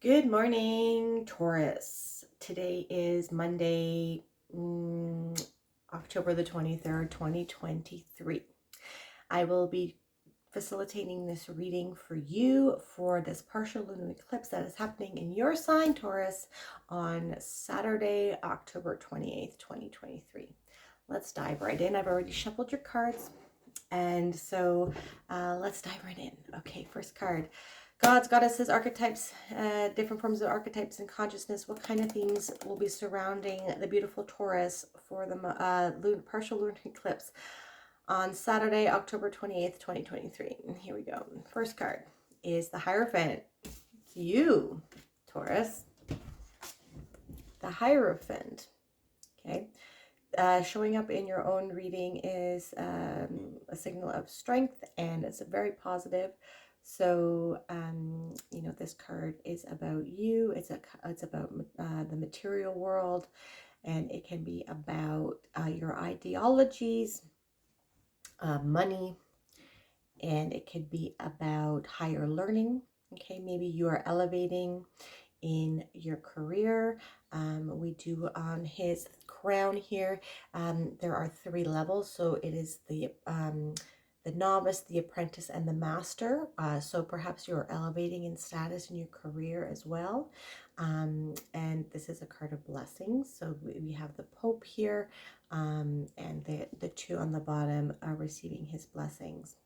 Good morning, Taurus. Today is Monday, October the 23rd, 2023. I will be facilitating this reading for you for this partial lunar eclipse that is happening in your sign, Taurus, on Saturday, October 28th, 2023. Let's dive right in. I've already shuffled your cards, and so let's dive right in. Okay, first card. Gods, goddesses, archetypes, different forms of archetypes and consciousness. What kind of themes will be surrounding the beautiful Taurus for the partial lunar eclipse on Saturday, October 28th, 2023? And here we go. First card is the Hierophant. It's you, Taurus. The Hierophant. Okay. Showing up in your own reading is a signal of strength, and it's very positive. So, this card is about you. It's about the material world, and it can be about your ideologies, money, and it could be about higher learning. Okay, maybe you are elevating in your career. We do on his crown here. There are 3 levels, so it is the novice, the apprentice, and the master. So perhaps you're elevating in status in your career as well. And this is a card of blessings. So we have the Pope here, and the 2 on the bottom are receiving his blessings.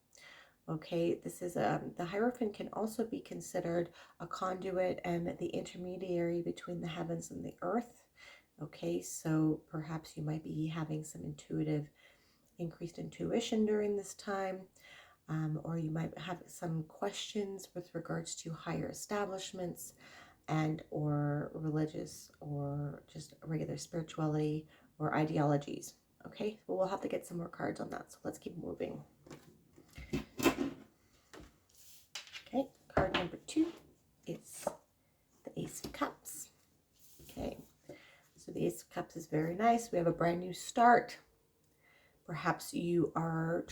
Okay, this is the Hierophant can also be considered a conduit and the intermediary between the heavens and the earth. Okay, so perhaps you might be having some increased intuition during this time, or you might have some questions with regards to higher establishments and or religious or just regular spirituality or ideologies. Okay, well, we'll have to get some more cards on that, so let's keep moving. Okay, card number 2 is the Ace of Cups. Okay, so the Ace of Cups is very nice. We have a brand new start. Perhaps you are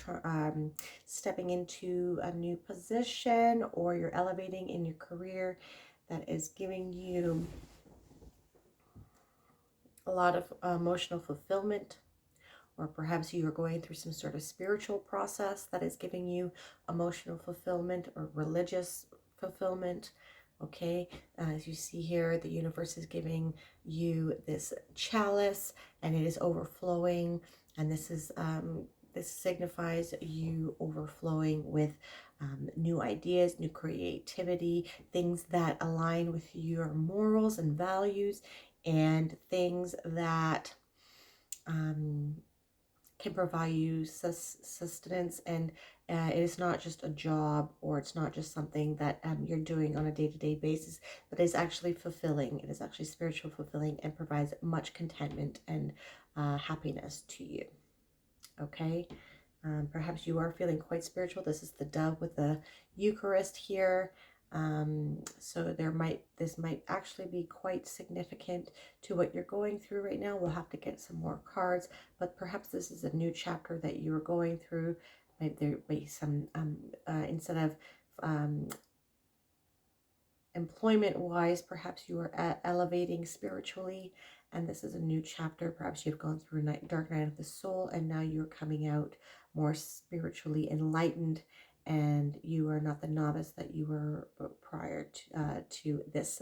stepping into a new position, or you're elevating in your career that is giving you a lot of emotional fulfillment. Or perhaps you are going through some sort of spiritual process that is giving you emotional fulfillment or religious fulfillment. Okay, as you see here, the universe is giving you this chalice, and it is overflowing. And this signifies you overflowing with new ideas, new creativity, things that align with your morals and values, and things that can provide you sustenance, and it is not just a job, or it's not just something that you're doing on a day-to-day basis, but it's actually fulfilling. It is actually spiritual fulfilling and provides much contentment and happiness to you. Okay, perhaps you are feeling quite spiritual. This is the dove with the Eucharist here. So this might actually be quite significant to what you're going through right now. We'll have to get some more cards, but perhaps this is a new chapter that you're going through. Maybe there be some, instead of employment-wise, perhaps you are elevating spiritually, and this is a new chapter. Perhaps you've gone through a dark night of the soul, and now you're coming out more spiritually enlightened, and you are not the novice that you were prior to this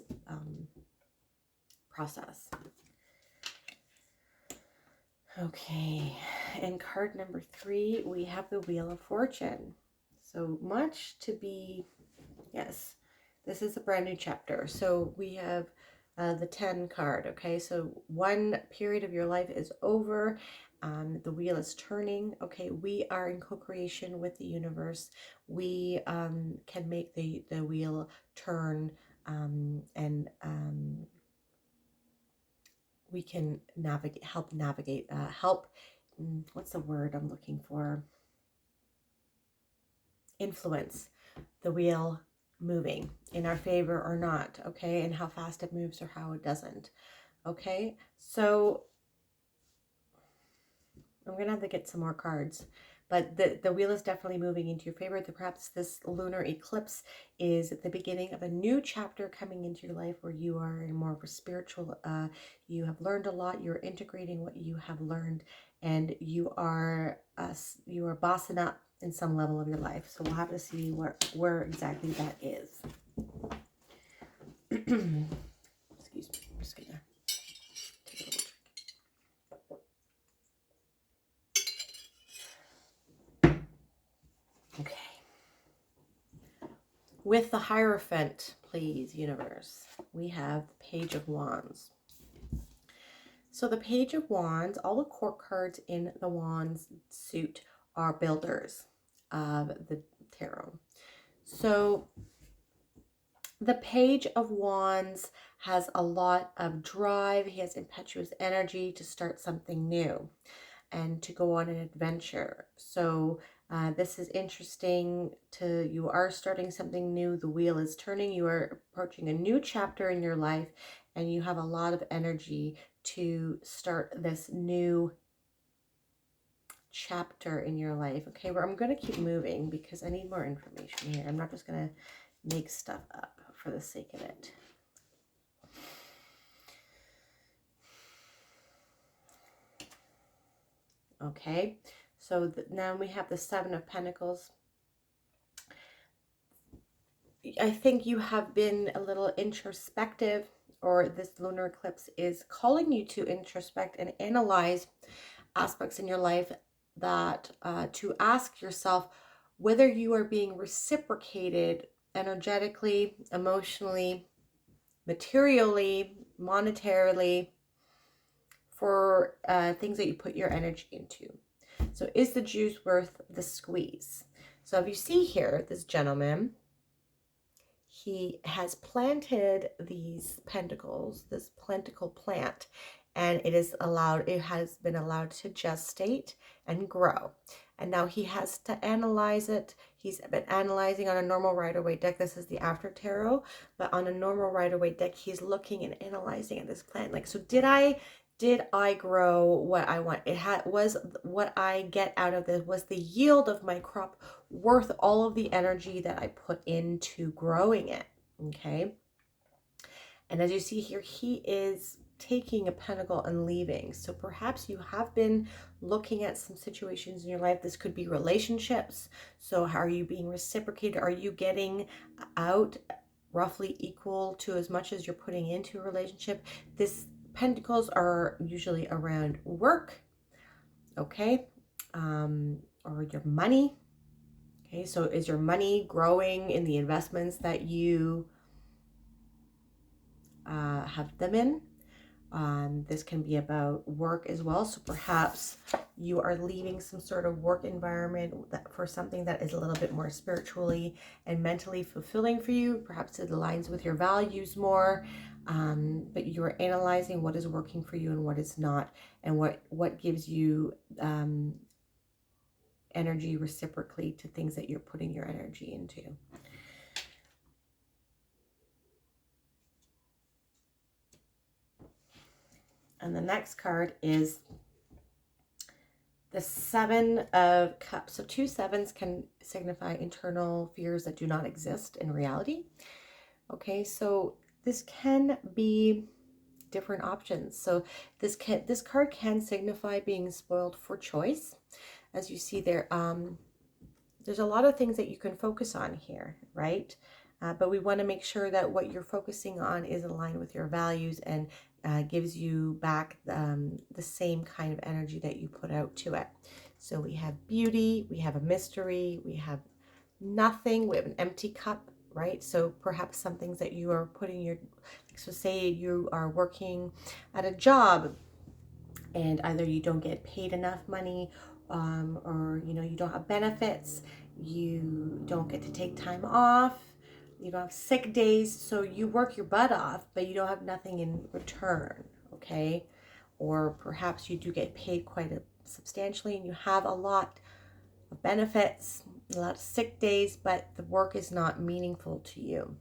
process. Okay, and card number 3, we have the Wheel of Fortune. So much to be, yes, this is a brand new chapter. So we have the 10 card. Okay, so one period of your life is over. The wheel is turning. Okay, we are in co-creation with the universe. We can make the wheel turn, and we can navigate, what's the word I'm looking for? Influence the wheel moving in our favor or not. Okay, and how fast it moves or how it doesn't. Okay, so I'm gonna have to get some more cards, But the wheel is definitely moving into your favor. Perhaps this lunar eclipse is the beginning of a new chapter coming into your life where you are in more of a spiritual, you have learned a lot, you're integrating what you have learned, and you are bossing up in some level of your life. So we'll have to see where exactly that is. Excuse me, I'm just gonna take a little drink. Okay. With the Hierophant, please, universe, we have the Page of Wands. So the Page of Wands, all the court cards in the Wands suit are builders of the tarot. So the Page of Wands has a lot of drive. He has impetuous energy to start something new and to go on an adventure. So this is interesting you are starting something new. The wheel is turning. You are approaching a new chapter in your life, and you have a lot of energy to start this new chapter in your life. Okay, well, I'm going to keep moving because I need more information here. I'm not just going to make stuff up for the sake of it. Okay, so now we have the Seven of Pentacles. I think you have been a little introspective, or this lunar eclipse is calling you to introspect and analyze aspects in your life that to ask yourself whether you are being reciprocated energetically, emotionally, materially, monetarily, for things that you put your energy into. So is the juice worth the squeeze? So if you see here, this gentleman, he has planted these pentacles, this pentacle plant, and it has been allowed to gestate and grow. And now he has to analyze it. He's been analyzing on a normal Rider-Waite deck. This is the After Tarot, but on a normal Rider-Waite deck, he's looking and analyzing at this plant. Like, so did I grow what I want? Was what I get out of this, was the yield of my crop worth all of the energy that I put into growing it? Okay. And as you see here, he is taking a pentacle and leaving. So perhaps you have been looking at some situations in your life. This could be relationships. So how are you being reciprocated? Are you getting out roughly equal to as much as you're putting into a relationship? This pentacles are usually around work, okay, or your money. Okay, so is your money growing in the investments that you have them in? This can be about work as well. So perhaps you are leaving some sort of work environment for something that is a little bit more spiritually and mentally fulfilling for you. Perhaps it aligns with your values more, but you're analyzing what is working for you and what is not, and what gives you energy reciprocally to things that you're putting your energy into. And the next card is the Seven of Cups. So 2 sevens can signify internal fears that do not exist in reality. Okay, so this can be different options. So this card can signify being spoiled for choice. As you see there, there's a lot of things that you can focus on here, right? But we want to make sure that what you're focusing on is aligned with your values and gives you back the same kind of energy that you put out to it. So we have beauty, we have a mystery, we have nothing, we have an empty cup, right? So perhaps some things that you are putting so say you are working at a job and either you don't get paid enough money, or you don't have benefits, you don't get to take time off, you don't have sick days, so you work your butt off but you don't have nothing in return. Okay, or perhaps you do get paid quite substantially and you have a lot of benefits, a lot of sick days, but the work is not meaningful to you.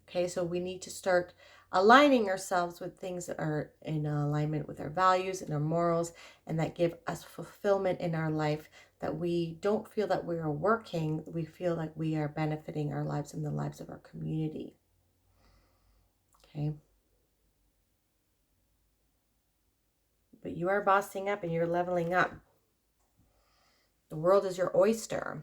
Okay, so we need to start aligning ourselves with things that are in alignment with our values and our morals and that give us fulfillment in our life, that we don't feel that we are working, we feel like we are benefiting our lives and the lives of our community. Okay. But you are bossing up and you're leveling up. The world is your oyster.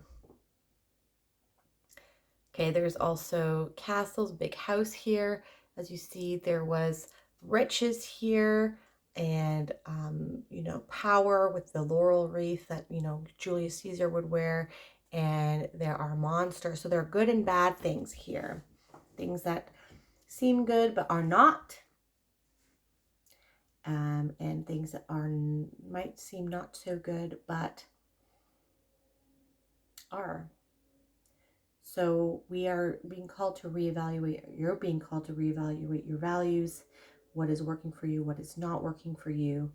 Okay, there's also castles, big house here. As you see, there was riches here and, you know, power with the laurel wreath that, you know, Julius Caesar would wear. And there are monsters. So there are good and bad things here. Things that seem good but are not. And things that might seem not so good but are. So we are being called to reevaluate, you're being called to reevaluate your values, what is working for you, what is not working for you,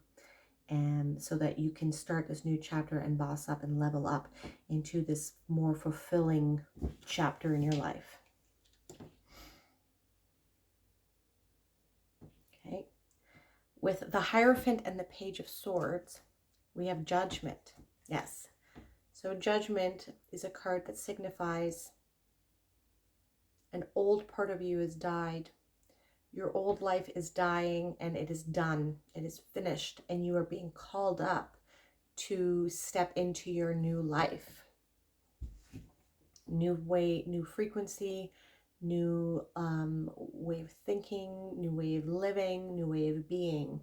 and so that you can start this new chapter and boss up and level up into this more fulfilling chapter in your life. Okay. With the Hierophant and the Page of Swords, we have Judgment. Yes. So Judgment is a card that signifies an old part of you has died. Your old life is dying and it is done. It is finished and you are being called up to step into your new life. New way, new frequency, new way of thinking, new way of living, new way of being.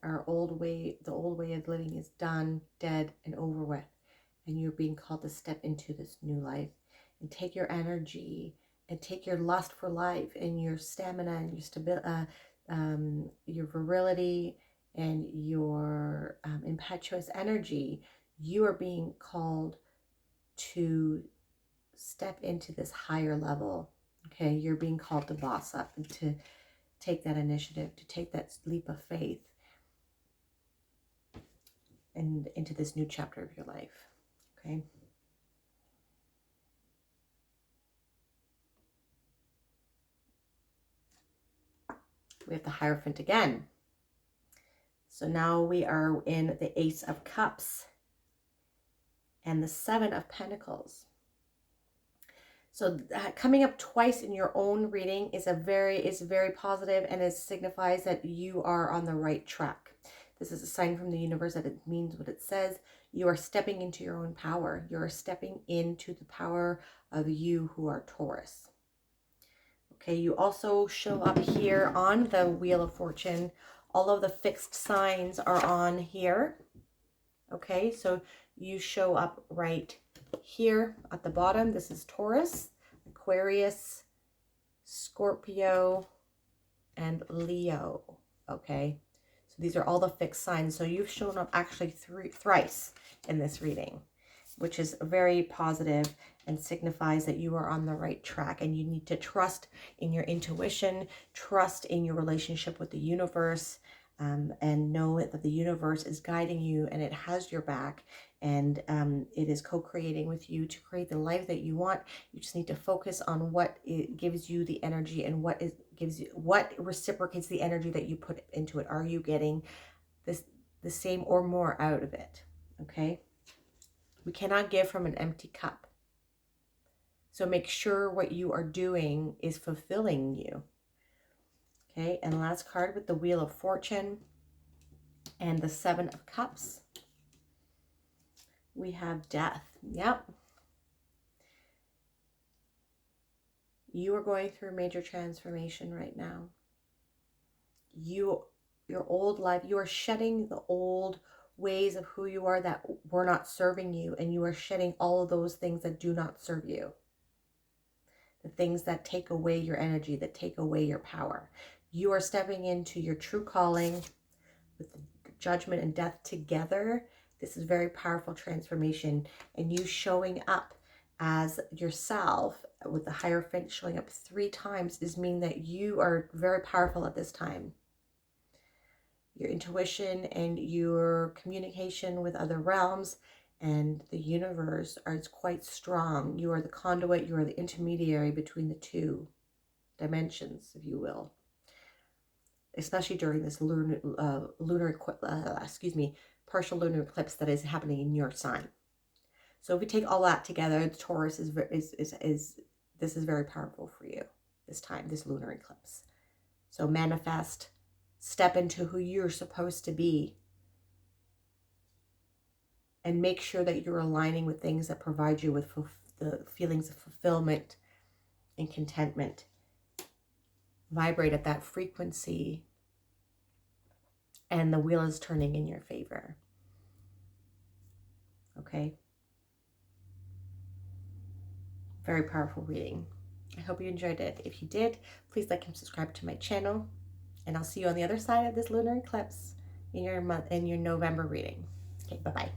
Our old way, the old way of living is done, dead, and over with. And you're being called to step into this new life and take your energy and take your lust for life and your stamina and your stability, your virility and your impetuous energy. You are being called to step into this higher level. Okay, you're being called to boss up and to take that initiative, to take that leap of faith and into this new chapter of your life. Okay. We have the Hierophant again. So now we are in the Ace of Cups and the Seven of Pentacles. So coming up twice in your own reading is very positive, and it signifies that you are on the right track. This is a sign from the universe that it means what it says. You are stepping into your own power. You are stepping into the power of you who are Taurus. Okay, you also show up here on the Wheel of Fortune. All of the fixed signs are on here. Okay, so you show up right here at the bottom. This is Taurus, Aquarius, Scorpio, and Leo. Okay, so these are all the fixed signs. So you've shown up actually thrice in this reading, which is very positive and signifies that you are on the right track, and you need to trust in your intuition, trust in your relationship with the universe, and know that the universe is guiding you and it has your back, and it is co-creating with you to create the life that you want. You just need to focus on what it gives you the energy and what reciprocates the energy that you put into it. Are you getting the same or more out of it? Okay. We cannot give from an empty cup. So make sure what you are doing is fulfilling you. Okay, and last card with the Wheel of Fortune and the Seven of Cups. We have Death. Yep. You are going through major transformation right now. Your old life, you are shedding the old ways of who you are that were not serving you, and you are shedding all of those things that do not serve you. The things that take away your energy, that take away your power. You are stepping into your true calling with the Judgment and Death together. This is very powerful transformation, and you showing up as yourself with the Hierophant showing up 3 times is mean that you are very powerful at this time. Your intuition and your communication with other realms and the universe is quite strong. You are the conduit, you are the intermediary between the two dimensions, if you will. Especially during this lunar partial lunar eclipse that is happening in your sign. So if we take all that together, the Taurus is this is very powerful for you this time, this lunar eclipse. So manifest, step into who you're supposed to be, and make sure that you're aligning with things that provide you with the feelings of fulfillment and contentment. Vibrate at that frequency, and the wheel is turning in your favor. Okay? Very powerful reading. I hope you enjoyed it. If you did, please like and subscribe to my channel, and I'll see you on the other side of this lunar eclipse in your November reading. Okay, bye-bye.